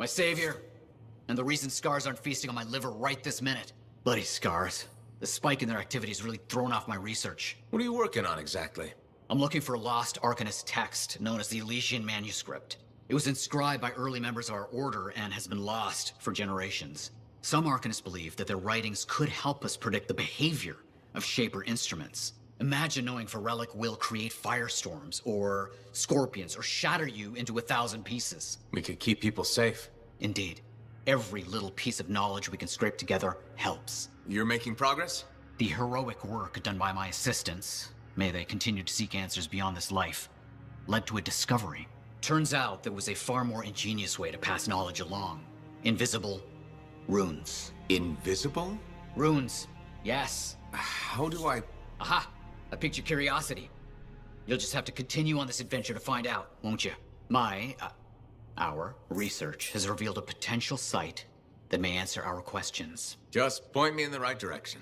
My savior, and the reason scars aren't feasting on my liver right this minute. Bloody scars. The spike in their activity has really thrown off my research. What are you working on exactly? I'm looking for a lost Arcanist text known as the Elysian Manuscript. It was inscribed by early members of our order and has been lost for generations. Some Arcanists believe that their writings could help us predict the behavior of Shaper instruments. Imagine knowing if a relic will create firestorms, or scorpions, or shatter you into 1,000 pieces. We could keep people safe. Indeed. Every little piece of knowledge we can scrape together helps. You're making progress? The heroic work done by my assistants, may they continue to seek answers beyond this life, led to a discovery. Turns out there was a far more ingenious way to pass knowledge along. Invisible runes. Invisible? Runes, yes. How do I... Aha! I piqued your curiosity. You'll just have to continue on this adventure to find out, won't you? Our research has revealed a potential site that may answer our questions. Just point me in the right direction.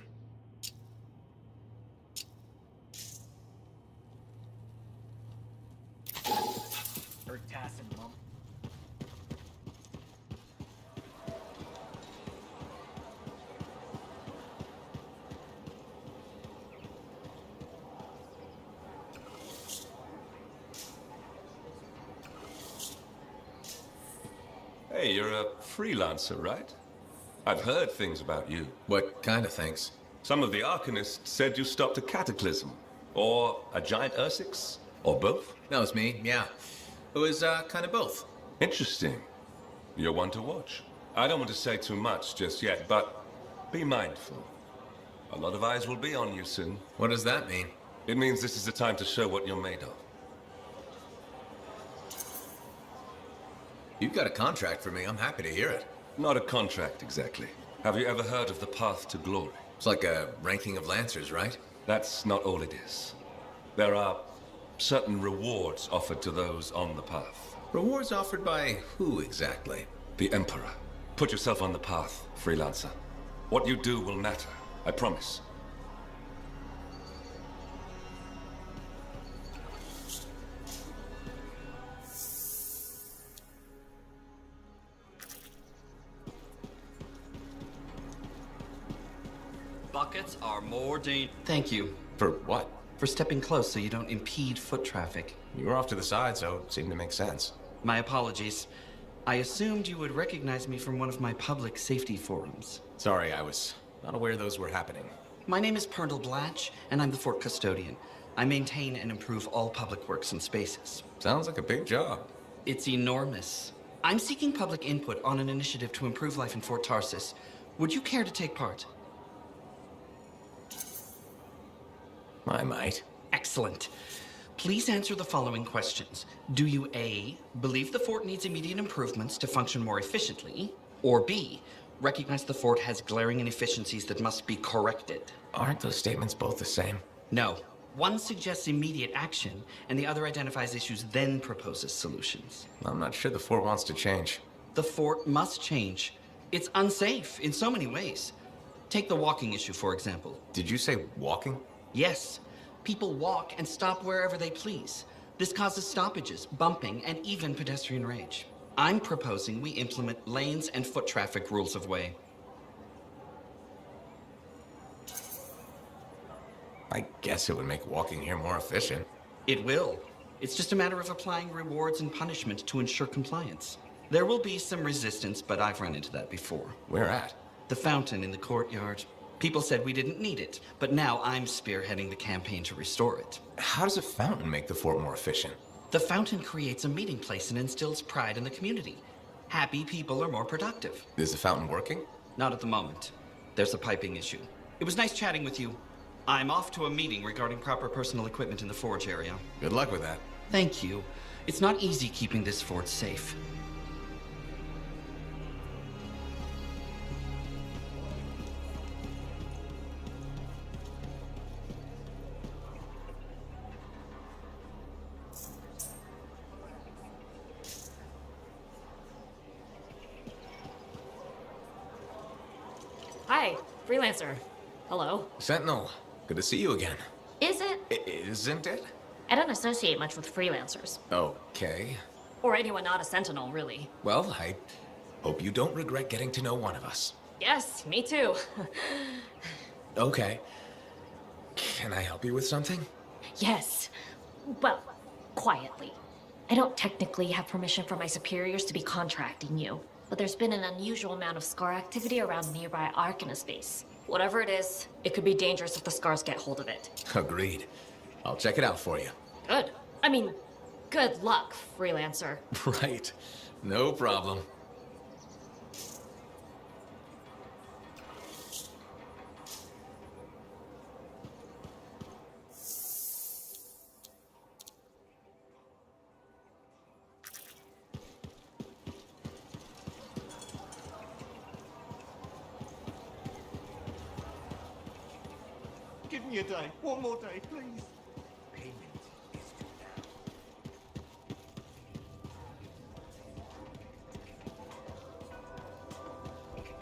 Hey, you're a freelancer, right? I've heard things about you. What kind of things? Some of the Arcanists said you stopped a cataclysm. Or a giant Ursix. Or both. That was me, yeah. It was, kind of both. Interesting. You're one to watch. I don't want to say too much just yet, but be mindful. A lot of eyes will be on you soon. What does that mean? It means this is the time to show what you're made of. You've got a contract for me. I'm happy to hear it. Not a contract, exactly. Have you ever heard of the Path to Glory? It's like a ranking of Lancers, right? That's not all it is. There are certain rewards offered to those on the path. Rewards offered by who exactly? The Emperor. Put yourself on the path, freelancer. What you do will matter, I promise. Buckets are more Thank you. For what? For stepping close so you don't impede foot traffic. You were off to the side, so it seemed to make sense. My apologies. I assumed you would recognize me from one of my public safety forums. Sorry, I was not aware those were happening. My name is Perndle Blatch, and I'm the fort custodian. I maintain and improve all public works and spaces. Sounds like a big job. It's enormous. I'm seeking public input on an initiative to improve life in Fort Tarsis. Would you care to take part? I might. Excellent. Please answer the following questions. Do you A, believe the fort needs immediate improvements to function more efficiently? Or B, recognize the fort has glaring inefficiencies that must be corrected? Aren't those statements both the same? No. One suggests immediate action, and the other identifies issues, then proposes solutions. I'm not sure the fort wants to change. The fort must change. It's unsafe in so many ways. Take the walking issue, for example. Did you say walking? Yes. People walk and stop wherever they please. This causes stoppages, bumping, and even pedestrian rage. I'm proposing we implement lanes and foot traffic rules of way. I guess it would make walking here more efficient. It will. It's just a matter of applying rewards and punishment to ensure compliance. There will be some resistance, but I've run into that before. Where at? The fountain in the courtyard. People said we didn't need it, but now I'm spearheading the campaign to restore it. How does a fountain make the fort more efficient? The fountain creates a meeting place and instills pride in the community. Happy people are more productive. Is the fountain working? Not at the moment. There's a piping issue. It was nice chatting with you. I'm off to a meeting regarding proper personal equipment in the forge area. Good luck with that. Thank you. It's not easy keeping this fort safe. Hi, freelancer. Hello. Sentinel, good to see you again. Is it? Isn't it? I don't associate much with freelancers. Okay. Or anyone not a sentinel, really. Well, I Hope you don't regret getting to know one of us. Yes, me too. Okay. Can I help you with something? Yes. Well, quietly. I don't technically have permission from my superiors to be contracting you, but there's been an unusual amount of scar activity around nearby Arcanist base. Whatever it is, it could be dangerous if the scars get hold of it. Agreed. I'll check it out for you. Good. I mean, good luck, freelancer. Right. No problem. Give me a day. One more day, please. Payment is due now.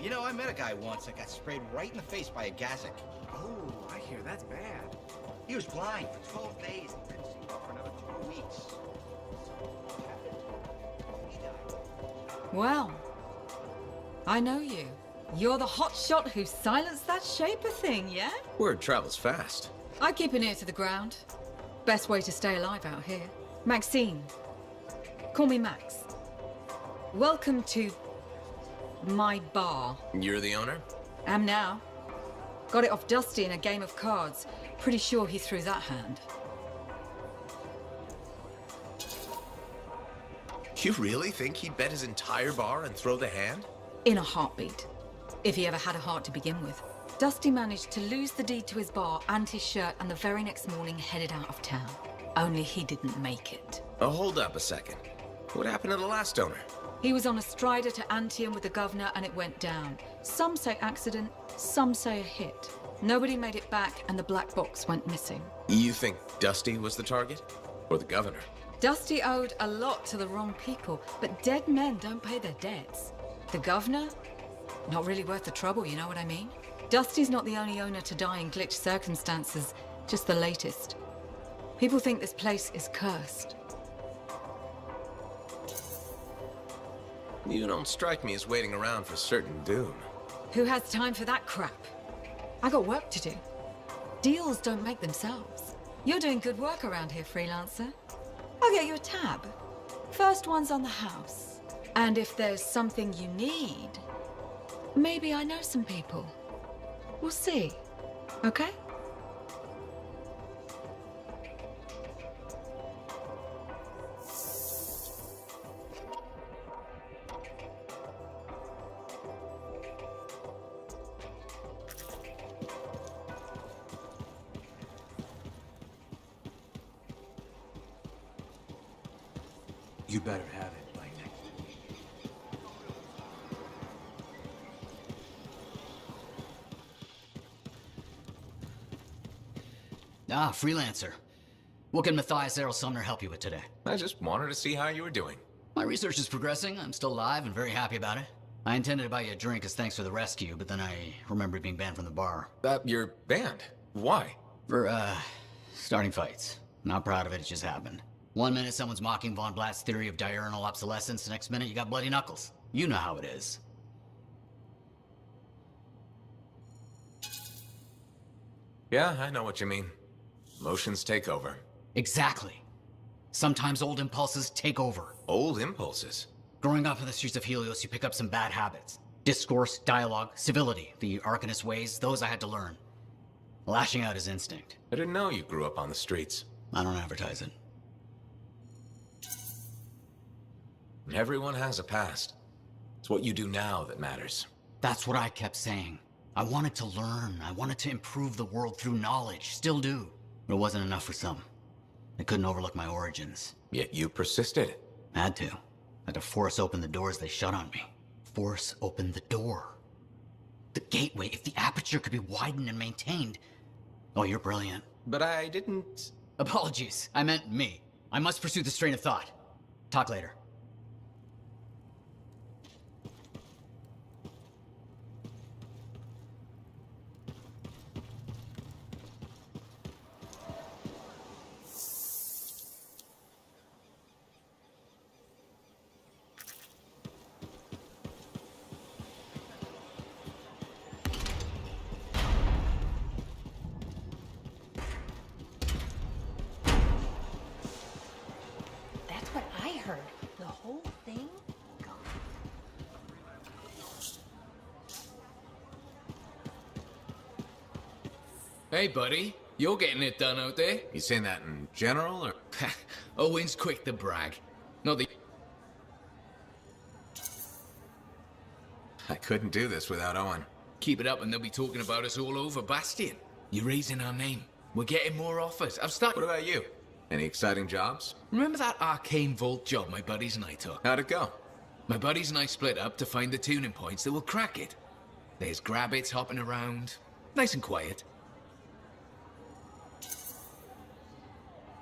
You know, I met a guy once that got sprayed right in the face by a Gazik. Oh, I hear that's bad. He was blind for 12 days and couldn't see for another 2 weeks. He died. Well, I know you. You're the hotshot who silenced that shaper thing, yeah? Word travels fast. I keep an ear to the ground. Best way to stay alive out here. Maxine. Call me Max. Welcome to my bar. You're the owner? Am now. Got it off Dusty in a game of cards. Pretty sure he threw that hand. You really think he'd bet his entire bar and throw the hand? In a heartbeat. If he ever had a heart to begin with. Dusty managed to lose the deed to his bar and his shirt, and the very next morning headed out of town. Only he didn't make it. Oh, hold up a second. What happened to the last owner? He was on a strider to Anthem with the governor and it went down. Some say accident, some say a hit. Nobody made it back and the black box went missing. You think Dusty was the target? Or the governor? Dusty owed a lot to the wrong people, but dead men don't pay their debts. The governor? Not really worth the trouble, you know what I mean? Dusty's not the only owner to die in glitched circumstances, just the latest. People think this place is cursed. You don't strike me as waiting around for certain doom. Who has time for that crap? I got work to do. Deals don't make themselves. You're doing good work around here, freelancer. I'll get you a tab. First one's on the house. And if there's something you need, maybe I know some people. We'll see. Okay? You better have it by next. Ah, freelancer. What can Matthias Errol Sumner help you with today? I just wanted to see how you were doing. My research is progressing. I'm still alive and very happy about it. I intended to buy you a drink as thanks for the rescue, but then I remembered being banned from the bar. You're banned. Why? For, starting fights. Not proud of it, it just happened. 1 minute someone's mocking Von Blatt's theory of diurnal obsolescence, the next minute you got bloody knuckles. You know how it is. Yeah, I know what you mean. Emotions take over. Exactly. Sometimes old impulses take over. Old impulses. Growing up in the streets of Helios, you pick up some bad habits. Discourse, dialogue, civility, the Arcanist ways, those I had to learn. Lashing out is instinct. I didn't know you grew up on the streets. I don't advertise it. Everyone has a past. It's what you do now that matters. That's what I kept saying. I wanted to learn. I wanted to improve the world through knowledge. Still do. But it wasn't enough for some. They couldn't overlook my origins. Yet you persisted. Had to. Had to force open the doors they shut on me. Force open the door. The gateway, if the aperture could be widened and maintained. Oh, you're brilliant. But I didn't... Apologies. I meant me. I must pursue this train of thought. Talk later. Hey, buddy. You're getting it done out there. You saying that in general, or...? Owen's quick to brag. Not the... I couldn't do this without Owen. Keep it up and they'll be talking about us all over Bastion. You're raising our name. We're getting more offers. I've started... What about you? Any exciting jobs? Remember that arcane vault job my buddies and I took? How'd it go? My buddies and I split up to find the tuning points that will crack it. There's grabbits hopping around. Nice and quiet.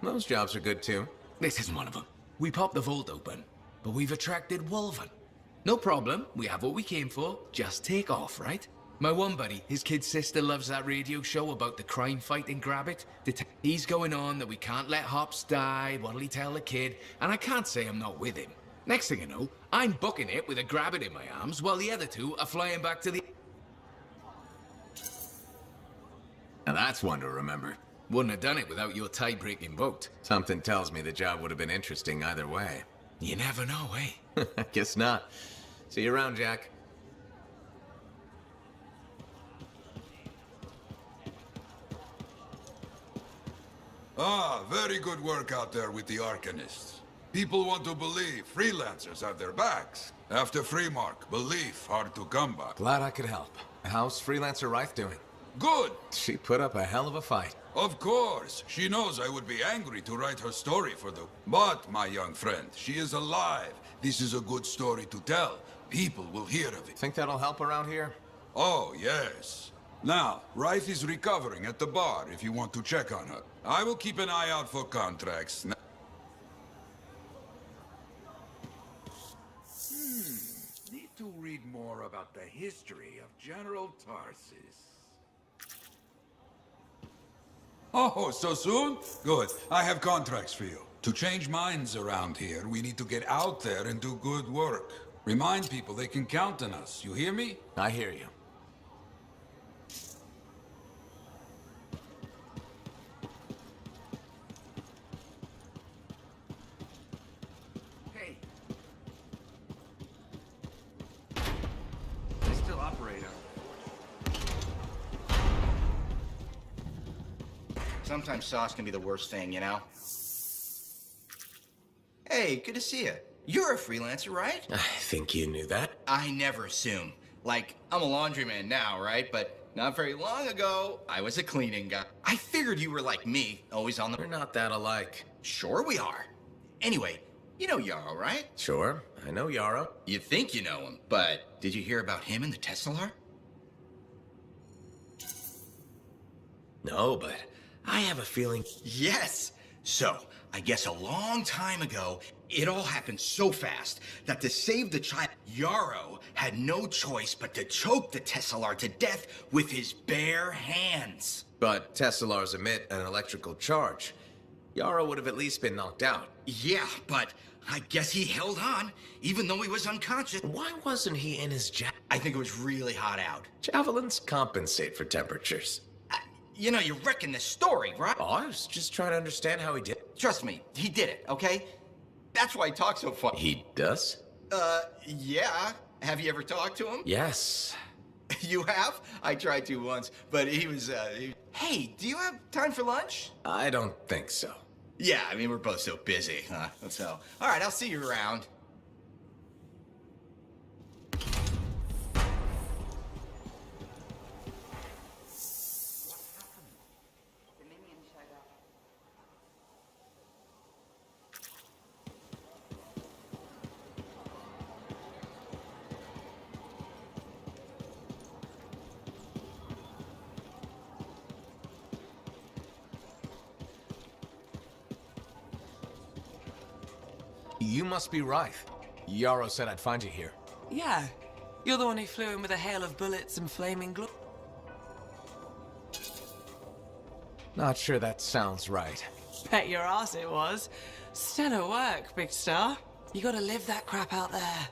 Those jobs are good too. This isn't one of them. We popped the vault open, but we've attracted Wolven. No problem. We have what we came for. Just take off, right? My one buddy, his kid's sister loves that radio show about the crime fight in Grabbit. He's going on that we can't let Hops die. What'll he tell the kid? And I can't say I'm not with him. Next thing I know, I'm booking it with a Grabbit in my arms while the other two are flying back to the... Now that's one to remember. Wouldn't have done it without your tie-breaking vote. Something tells me the job would have been interesting either way. You never know, eh? I guess not. See you around, Jack. Ah, very good work out there with the Arcanists. People want to believe freelancers have their backs. After Freemark, belief hard to come by. Glad I could help. How's Freelancer Reith doing? Good! She put up a hell of a fight. Of course. She knows I would be angry to write her story for the... But, my young friend, she is alive. This is a good story to tell. People will hear of it. Think that'll help around here? Oh, yes. Now, Reith is recovering at the bar if you want to check on her. I will keep an eye out for contracts. Need to read more about the history of General Tarsis. Oh, so soon? Good. I have contracts for you. To change minds around here, we need to get out there and do good work. Remind people they can count on us. You hear me? I hear you. Hey. I still operate on. Sometimes sauce can be the worst thing, you know? Hey, good to see you. You're a freelancer, right? I think you knew that. I never assume. Like, I'm a laundryman now, right? But not very long ago, I was a cleaning guy. I figured you were like me, always on the... We're not that alike. Sure we are. Anyway, you know Yarrow, right? Sure, I know Yarrow. You think you know him, but did you hear about him and the Tesla? No, but I have a feeling... Yes! So, I guess a long time ago, it all happened so fast that to save the child, Yarrow had no choice but to choke the Tesla to death with his bare hands. But Teslars emit an electrical charge. Yarrow would have at least been knocked out. Yeah, but I guess he held on, even though he was unconscious. Why wasn't he in his I think it was really hot out. Javelins compensate for temperatures. You know, you're wrecking this story, right? Oh, I was just trying to understand how he did. Trust me, he did it, okay? That's why he talks so funny. He does? Yeah. Have you ever talked to him? Yes. You have? I tried to once, but he was, Hey, do you have time for lunch? I don't think so. Yeah, I mean, we're both so busy, huh? So, all right, I'll see you around. You must be Reith. Yarrow said I'd find you here. Yeah. You're the one who flew in with a hail of bullets and flaming glory. Not sure that sounds right. Bet your ass it was. Stellar work, big star. You gotta live that crap out there.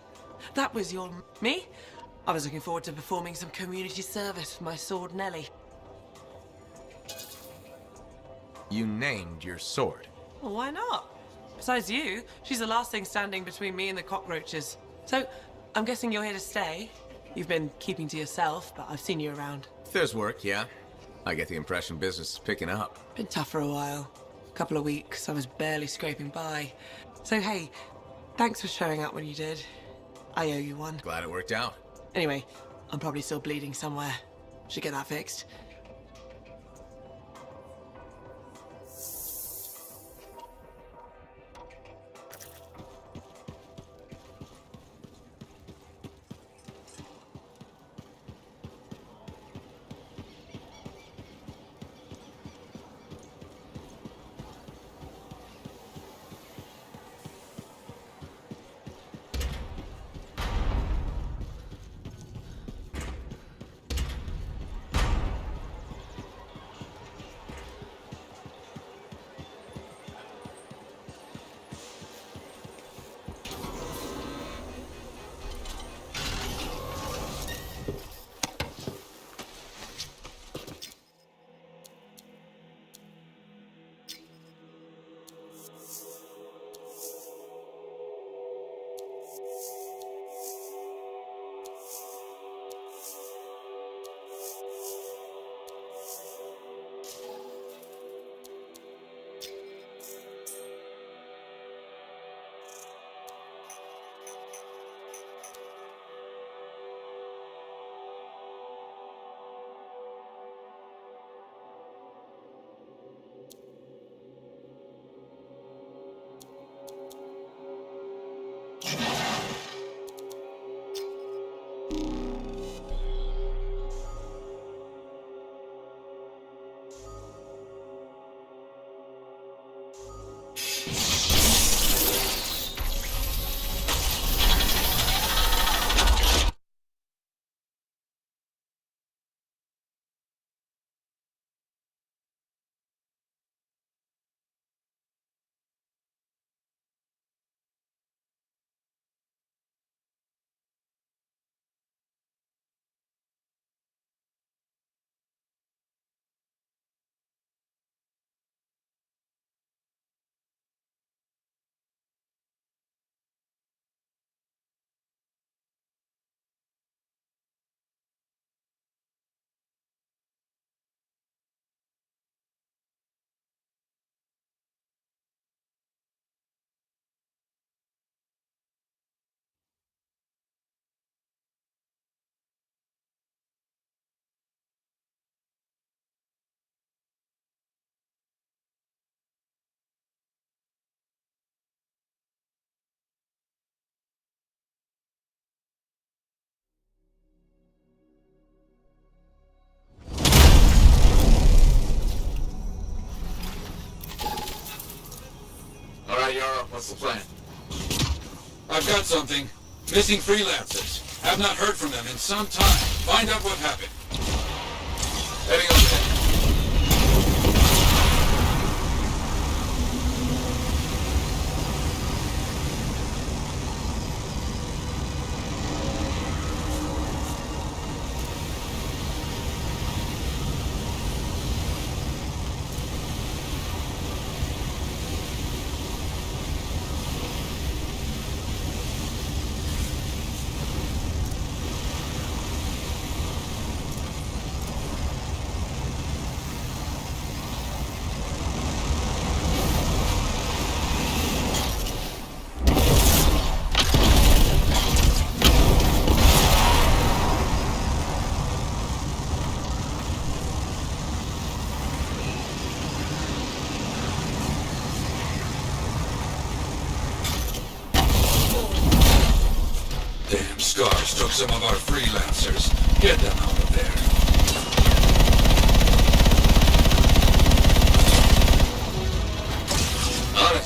That was your... Me? I was looking forward to performing some community service for my sword Nellie. You named your sword. Well, why not? Besides you, she's the last thing standing between me and the cockroaches. So, I'm guessing you're here to stay. You've been keeping to yourself, but I've seen you around. If there's work, yeah. I get the impression business is picking up. Been tough for a while. Couple of weeks, I was barely scraping by. So hey, thanks for showing up when you did. I owe you one. Glad it worked out. Anyway, I'm probably still bleeding somewhere. Should get that fixed. Yara, what's the plan? I've got something. Missing freelancers. Have not heard from them in some time. Find out what happened. Heading over there. Scars took some of our freelancers. Get them out of there. On it.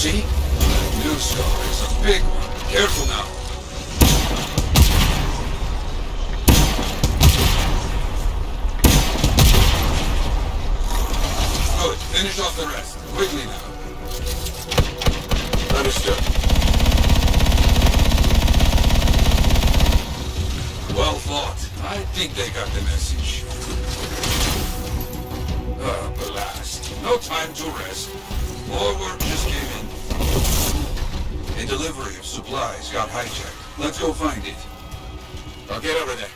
See? That new scar is a big one. Careful now. Good. Finish off the rest. Quickly now. Understood. Well fought. I think they got the message. Blast. No time to rest. More work just came in. A delivery of supplies got hijacked. Let's go find it. I'll get over there.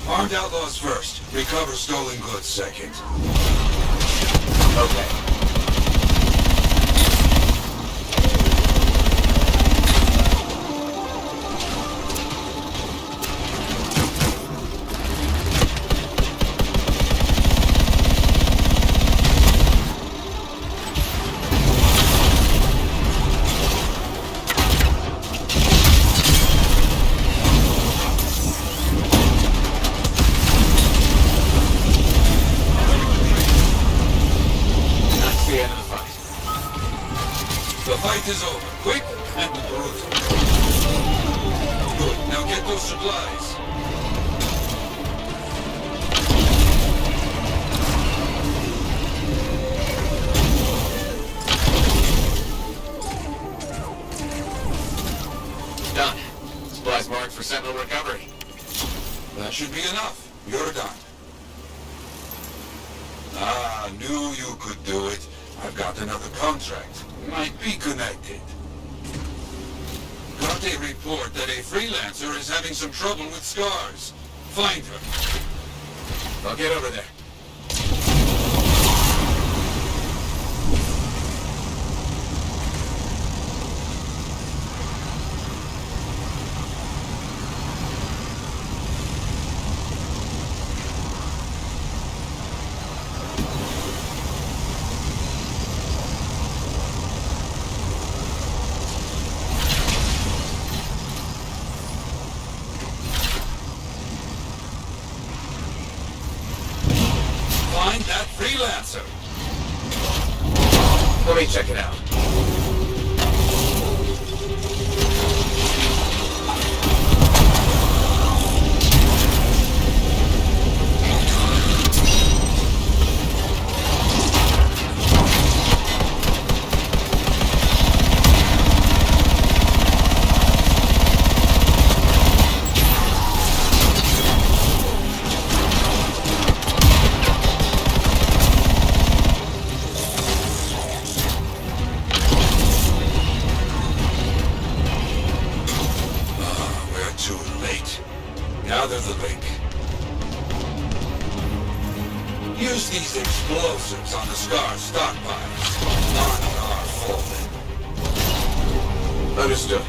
Armed outlaws first. Recover stolen goods second. Okay. The fight is over. Quick and brutal. Good. Now get those supplies. Done. Supplies marked for Sentinel recovery. That should be enough. You're done. Ah, knew you could do it. I've got another contract. Might be connected. Got a report that a freelancer is having some trouble with scars. Find her. I'll get over there. Find that freelancer. Let me check it out. Too late. Gather the link. Use these explosives on the Scar stockpiles. None are falling. Understood.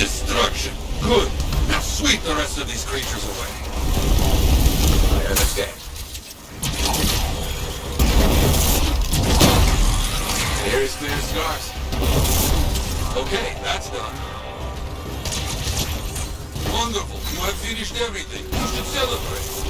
Destruction. Good. Now sweep the rest of these creatures away. I understand. Here is clear, Scars. Okay, that's done. Wonderful. You have finished everything. You should celebrate.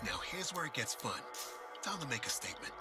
Now here's where it gets fun. Time to make a statement.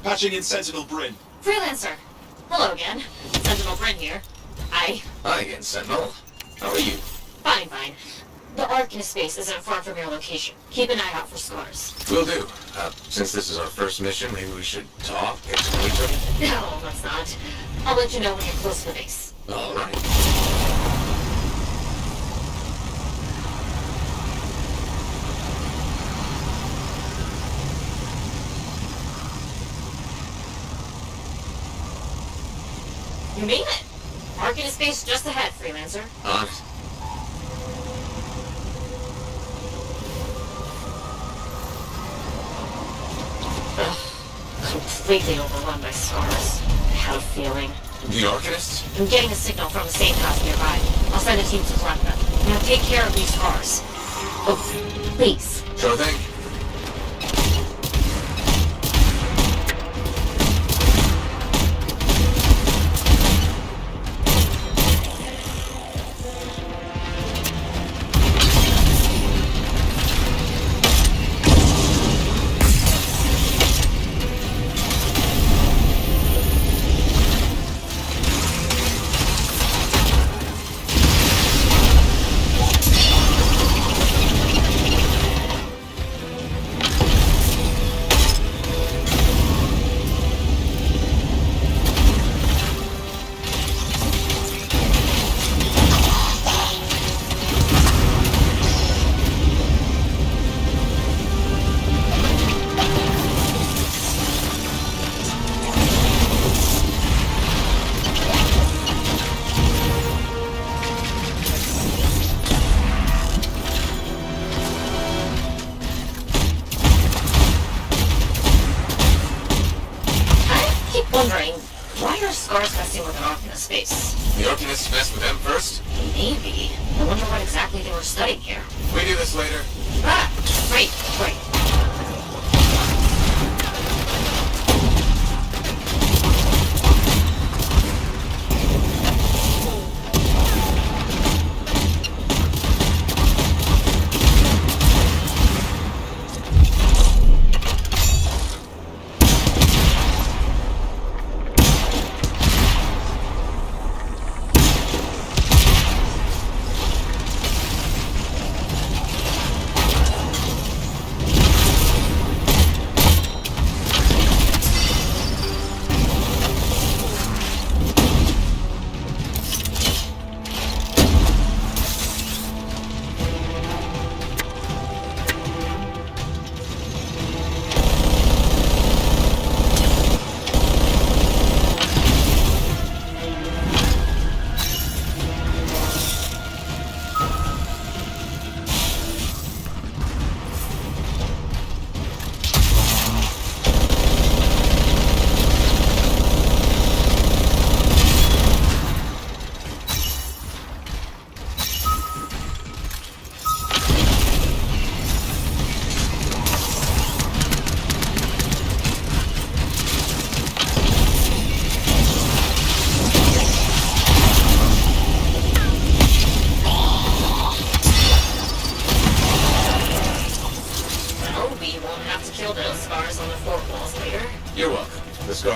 Patching in Sentinel Bryn. Freelancer! Hello again. Sentinel Bryn here. Hi again, Sentinel. How are you? Fine, fine. The Arcanist base isn't far from your location. Keep an eye out for scars. Will do. Since this is our first mission, maybe we should talk, get to know each other? No, let's not. I'll let you know when you're close to the base. All right. You mean it? Arcanist base just ahead, Freelancer. Honest. Ugh. Completely overrun by scars. I had a feeling. The Arcanists? I'm getting a signal from a safe house nearby. I'll send a team to collect them. Now take care of these scars. Oh, please. Sure thing. Wondering, why are scars messing with an Arcanist base? The Arcanists messed with them first? Maybe. I wonder what exactly they were studying here. We do this later. Ah, great, great.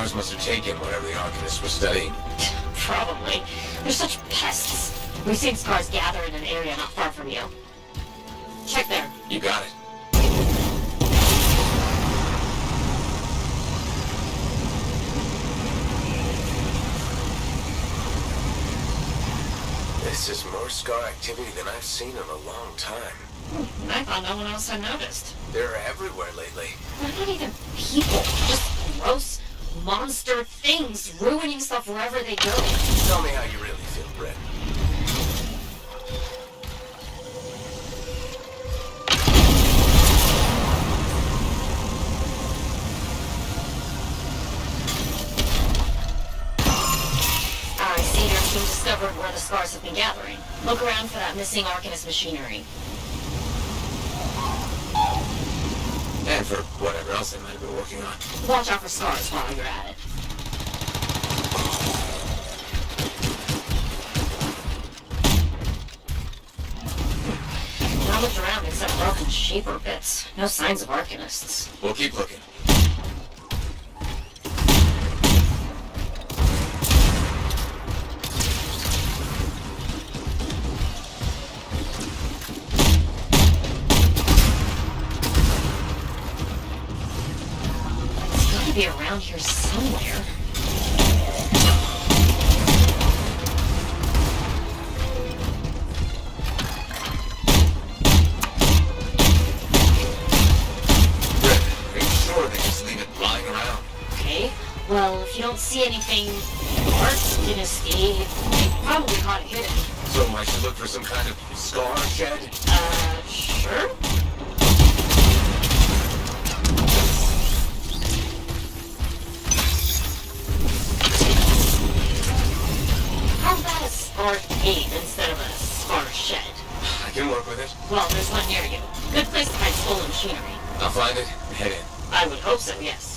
scars must have taken whatever the Arcanists were studying. Probably. They're such pests. We've seen scars gather in an area not far from you. Check there. You got it. This is more scar activity than I've seen in a long time. I thought no one else had noticed. They're everywhere lately. They're not even people. Just gross monster things ruining stuff wherever they go. Tell me how you really feel, Brett. I see your team discovered where the scars have been gathering. Look around for that missing Arcanist machinery. And for whatever else they might have been working on. Watch out for scars while you're at it. I looked around except broken shaper bits. No signs of Arcanists. We'll keep looking. It's gotta be around here somewhere. Well, if you don't see anything Arcanist-y, they probably caught it hidden. So I should look for some kind of scar shed? Sure. How about a scar cave instead of a scar shed? I can work with it. Well, there's one near you. Good place to hide stolen machinery. I'll find it and head in. I would hope so, yes.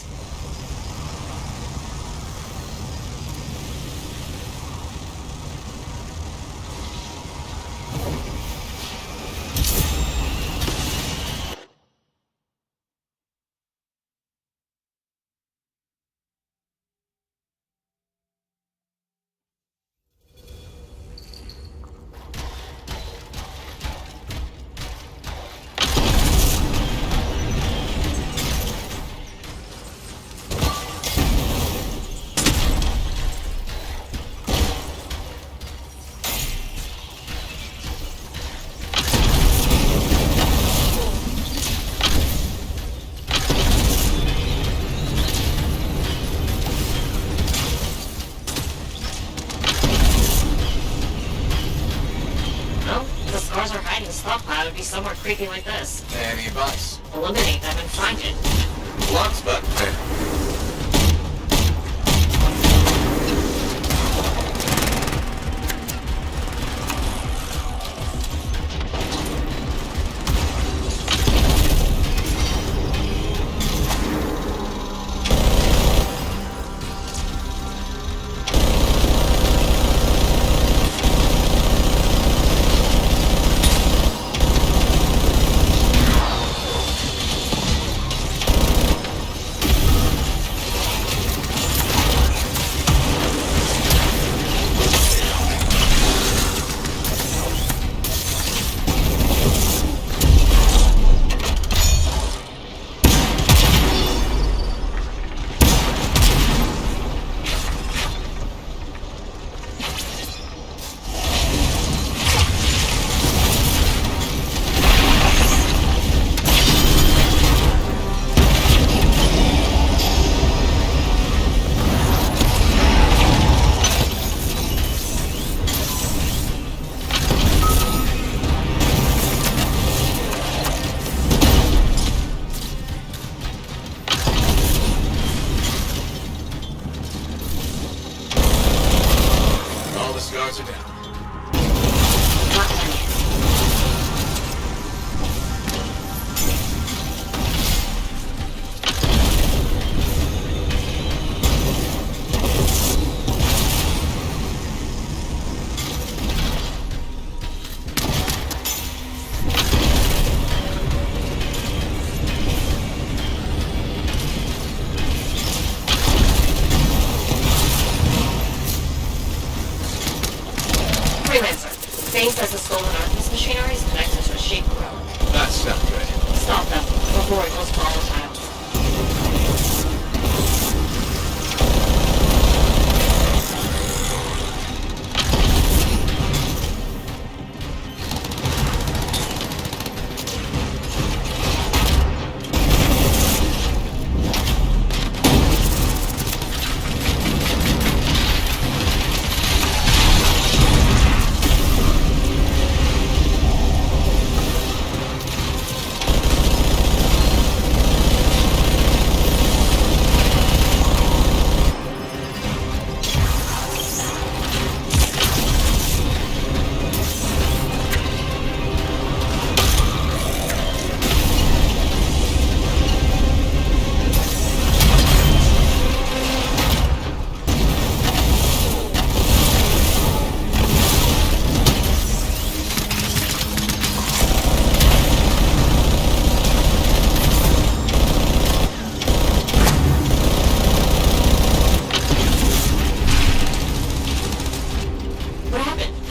Stockpile would be somewhere creepy like this. Any advice? Eliminate them and find it. Lots, but... Faye says the stolen Artemis machinery is connected to a shaper relic. That's not good. Stop them before it goes volatile.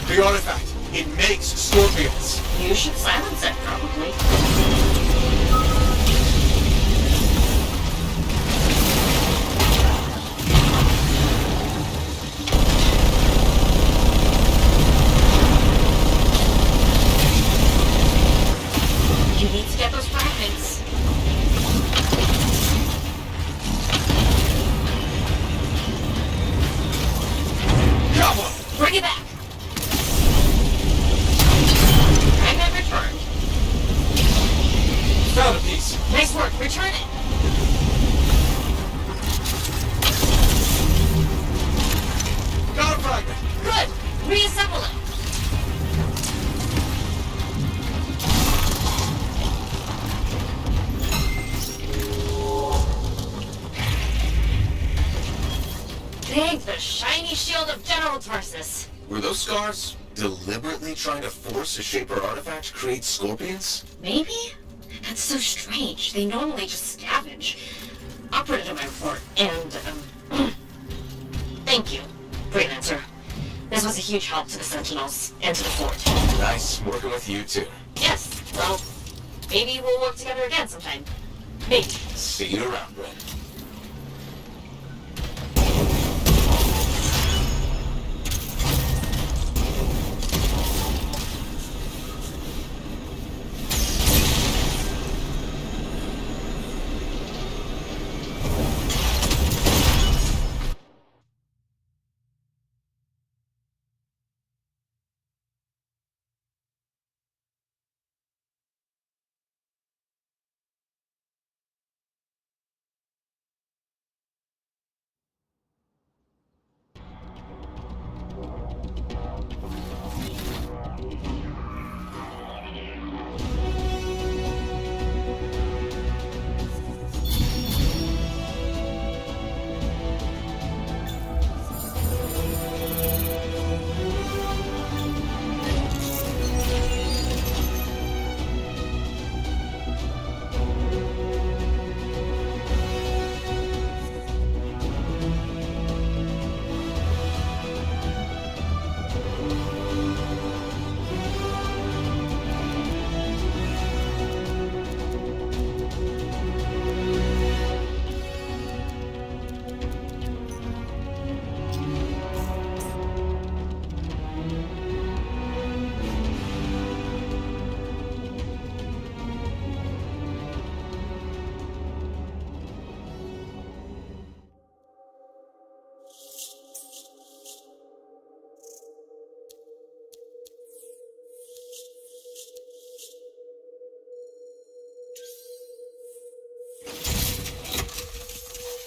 The artifact. It makes scorpions. You should silence it, probably. You need to get those fragments. Got one. Bring it back. Fragment returned. Found a piece. Nice work. Return it. Got a fragment. Good. Reassemble it. Thank the shiny shield of General Tarsus. Were those scars deliberately trying to force a shaper artifact to create scorpions? Maybe? That's so strange. They normally just scavenge. I'll put it in my report. And, thank you, Freelancer. This was a huge help to the Sentinels and to the fort. Nice working with you too. Yes, well, maybe we'll work together again sometime. Maybe. See you around, Brent.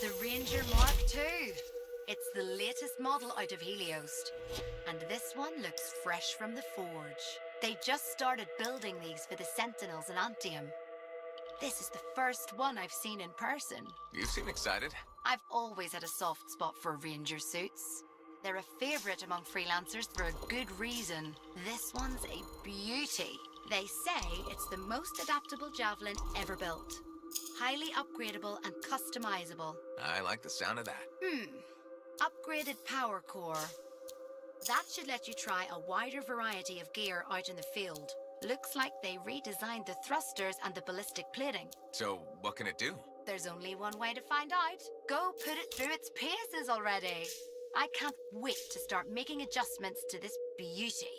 The Ranger Mark II. It's the latest model out of Helios. And this one looks fresh from the forge. They just started building these for the Sentinels in Anthem. This is the first one I've seen in person. You seem excited. I've always had a soft spot for Ranger suits. They're a favorite among freelancers for a good reason. This one's a beauty. They say it's the most adaptable javelin ever built. Highly upgradable and customizable. I like the sound of that. Upgraded power core. That should let you try a wider variety of gear out in the field. Looks like they redesigned the thrusters and the ballistic plating. So, what can it do? There's only one way to find out. Go put it through its paces already. I can't wait to start making adjustments to this beauty.